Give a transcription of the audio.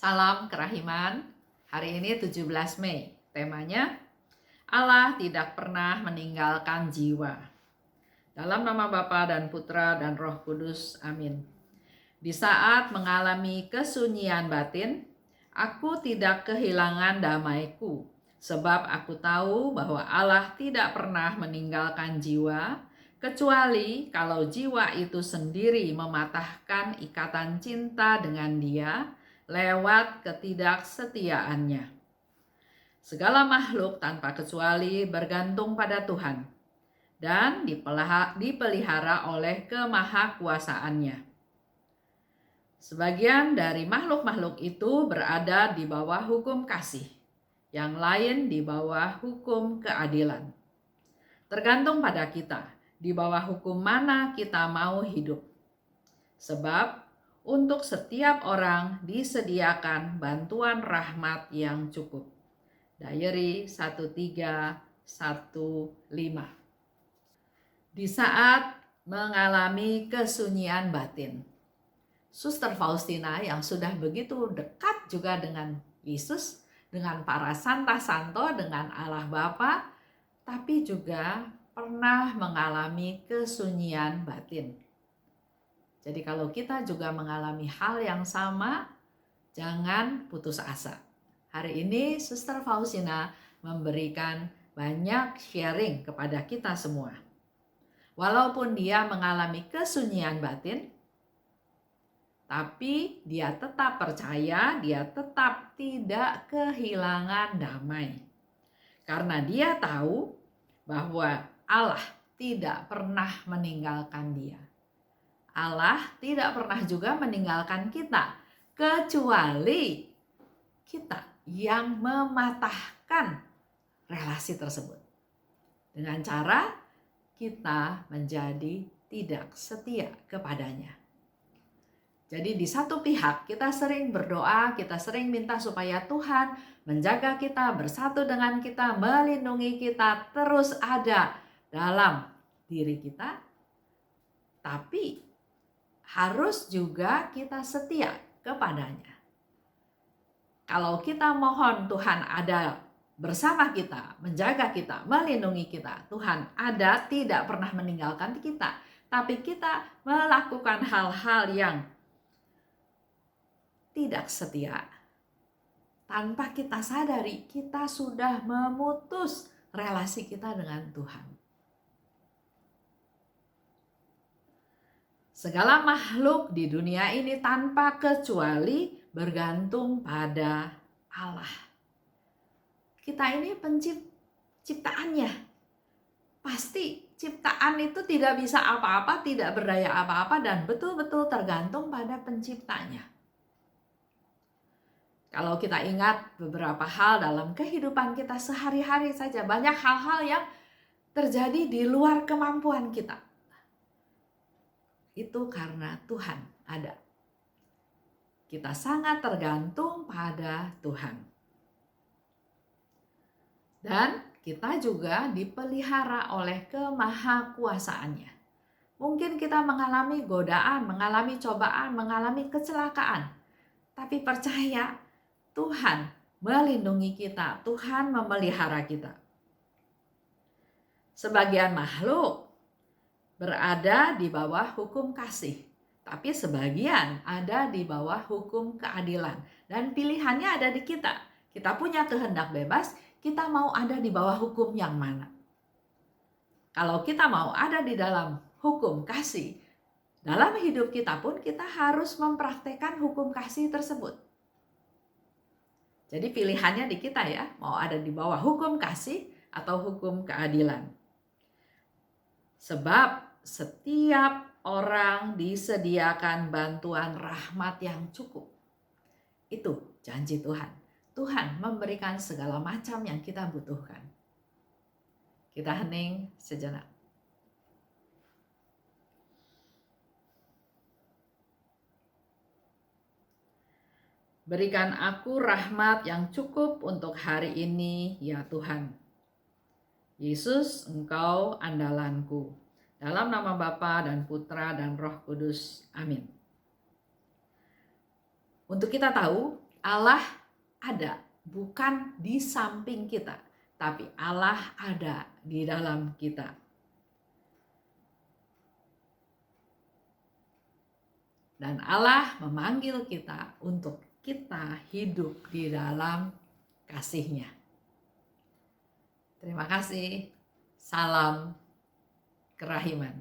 Salam kerahiman. Hari ini 17 Mei. Temanya, Allah tidak pernah meninggalkan jiwa. Dalam nama Bapa dan Putra dan Roh Kudus. Amin. Di saat mengalami kesunyian batin, aku tidak kehilangan damaiku, sebab aku tahu bahwa Allah tidak pernah meninggalkan jiwa, kecuali kalau jiwa itu sendiri mematahkan ikatan cinta dengan Dia lewat ketidaksetiaannya. Segala makhluk tanpa kecuali bergantung pada Tuhan dan dipelihara oleh kemahakuasaannya. Sebagian dari makhluk-makhluk itu berada di bawah hukum kasih, yang lain di bawah hukum keadilan. Tergantung pada kita, di bawah hukum mana kita mau hidup. Sebab untuk setiap orang disediakan bantuan rahmat yang cukup. Diary 1315. Di saat mengalami kesunyian batin, Suster Faustina yang sudah begitu dekat juga dengan Yesus, dengan para santo, dengan Allah Bapa, tapi juga pernah mengalami kesunyian batin. Jadi kalau kita juga mengalami hal yang sama, jangan putus asa. Hari ini Suster Faustina memberikan banyak sharing kepada kita semua. Walaupun dia mengalami kesunyian batin, tapi dia tetap percaya, dia tetap tidak kehilangan damai. Karena dia tahu bahwa Allah tidak pernah meninggalkan dia. Allah tidak pernah juga meninggalkan kita, kecuali kita yang mematahkan relasi tersebut. Dengan cara kita menjadi tidak setia kepadanya. Jadi di satu pihak kita sering berdoa, kita sering minta supaya Tuhan menjaga kita, bersatu dengan kita, melindungi kita, terus ada dalam diri kita. Tapi harus juga kita setia kepadanya. Kalau kita mohon Tuhan ada bersama kita, menjaga kita, melindungi kita, Tuhan ada, tidak pernah meninggalkan kita, tapi kita melakukan hal-hal yang tidak setia, tanpa kita sadari kita sudah memutus relasi kita dengan Tuhan. Segala makhluk di dunia ini tanpa kecuali bergantung pada Allah. Kita ini ciptaannya. Pasti ciptaan itu tidak bisa apa-apa, tidak berdaya apa-apa, dan betul-betul tergantung pada penciptanya. Kalau kita ingat beberapa hal dalam kehidupan kita sehari-hari saja, banyak hal-hal yang terjadi di luar kemampuan kita. Itu karena Tuhan ada. Kita sangat tergantung pada Tuhan. Dan kita juga dipelihara oleh kemahakuasaannya. Mungkin kita mengalami godaan, mengalami cobaan, mengalami kecelakaan. Tapi percaya, Tuhan melindungi kita, Tuhan memelihara kita. Sebagian makhluk berada di bawah hukum kasih, tapi sebagian ada di bawah hukum keadilan. Dan pilihannya ada di kita. Kita punya kehendak bebas, kita mau ada di bawah hukum yang mana. Kalau kita mau ada di dalam hukum kasih, dalam hidup kita pun kita harus mempraktekkan hukum kasih tersebut. Jadi pilihannya di kita ya, mau ada di bawah hukum kasih atau hukum keadilan. Sebab setiap orang disediakan bantuan rahmat yang cukup. Itu janji Tuhan. Tuhan memberikan segala macam yang kita butuhkan. Kita hening sejenak. Berikan aku rahmat yang cukup untuk hari ini, ya Tuhan. Yesus, Engkau andalanku. Dalam nama Bapa dan Putra dan Roh Kudus. Amin. Untuk kita tahu, Allah ada bukan di samping kita, tapi Allah ada di dalam kita. Dan Allah memanggil kita untuk kita hidup di dalam kasih-Nya. Terima kasih. Salam kerahiman.